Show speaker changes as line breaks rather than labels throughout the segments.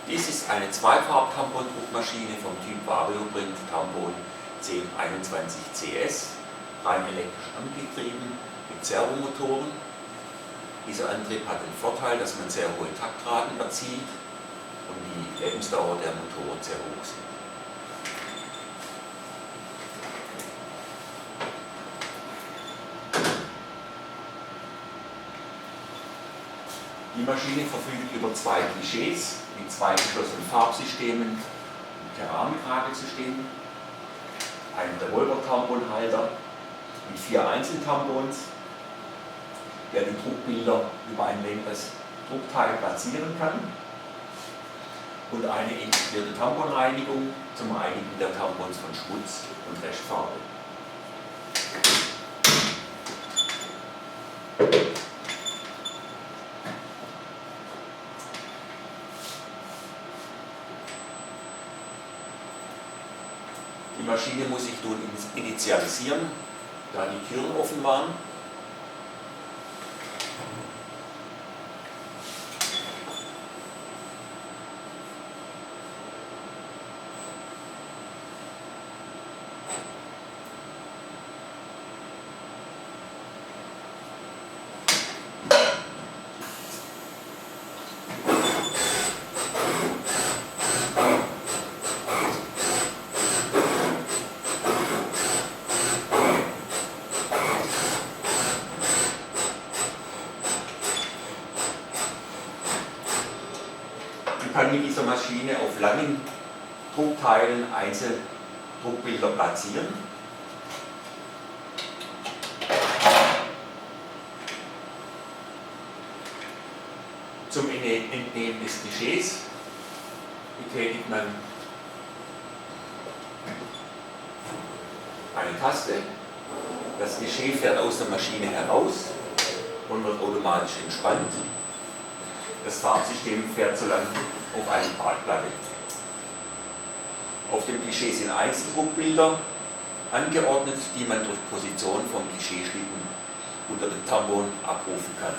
Dies ist eine Zweifarb-Tampon-Druckmaschine vom Typ Tampon 1021 CS, rein elektrisch angetrieben mit Servomotoren. Dieser Antrieb hat den Vorteil, dass man sehr hohe Taktraten erzielt und die Lebensdauer der Motoren sehr hoch sind. Die Maschine verfügt über zwei Klischees mit zwei geschlossenen Farbsystemen und Keramikhakelsystemen, einen Revolver-Tamponhalter mit 4 Einzeltampons, der die Druckbilder über ein längeres Druckteil platzieren kann, und eine integrierte Tamponreinigung zum Reinigen der Tampons von Schmutz und Restfarbe. Die Maschine muss sich nun initialisieren, da die Türen offen waren. Man kann mit dieser Maschine auf langen Druckteilen Einzeldruckbilder platzieren. Zum Entnehmen des Klischees betätigt man eine Taste. Das Klischee fährt aus der Maschine heraus und wird automatisch entspannt. Das Farbsystem fährt so lange auf eine Parkplatte. Auf dem Klischee sind Einzeldruckbilder angeordnet, die man durch Position vom Klischeeschlitten unter dem Tampon abrufen kann.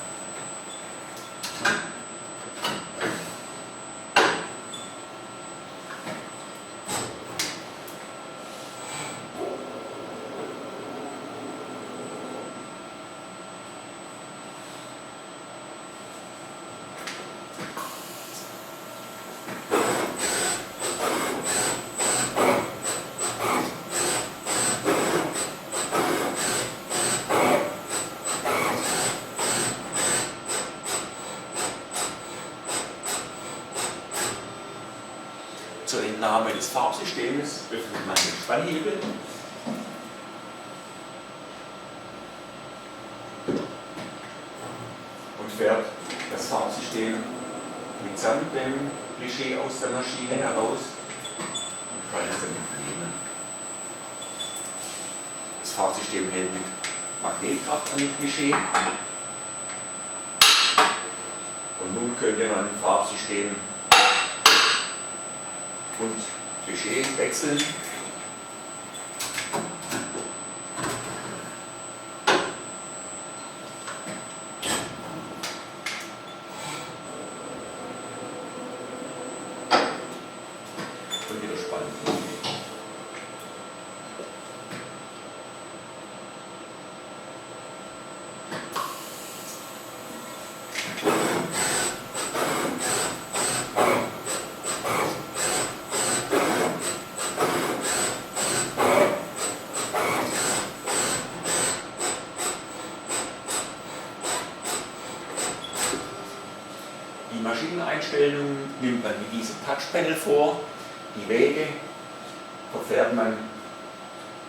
Zur Entnahme des Farbsystems öffnet man den Spannhebel und fährt das Farbsystem mitsamt dem Klischee aus der Maschine heraus und kann es dann entnehmen. Das Farbsystem hält mit Magnetkraft an dem Klischee. Und nun könnte man im Farbsystem und Klischee wechseln. Und wieder spannen. Die Maschineneinstellungen nimmt man mit diesem Touchpanel vor. Die Wege verfährt man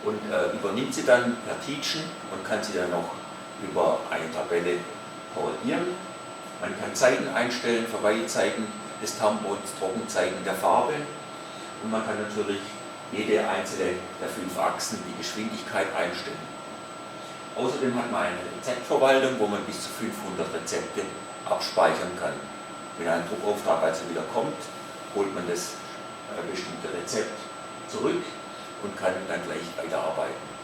und übernimmt sie dann per Teachen und kann sie dann noch über eine Tabelle korrigieren. Man kann Zeiten einstellen, Verweilzeiten des Tampons, Trockenzeiten der Farbe, und man kann natürlich jede einzelne der 5 Achsen die Geschwindigkeit einstellen. Außerdem hat man eine Rezeptverwaltung, wo man bis zu 500 Rezepte abspeichern kann. Wenn ein Druckauftrag also wieder kommt, holt man das bestimmte Rezept zurück und kann dann gleich weiterarbeiten.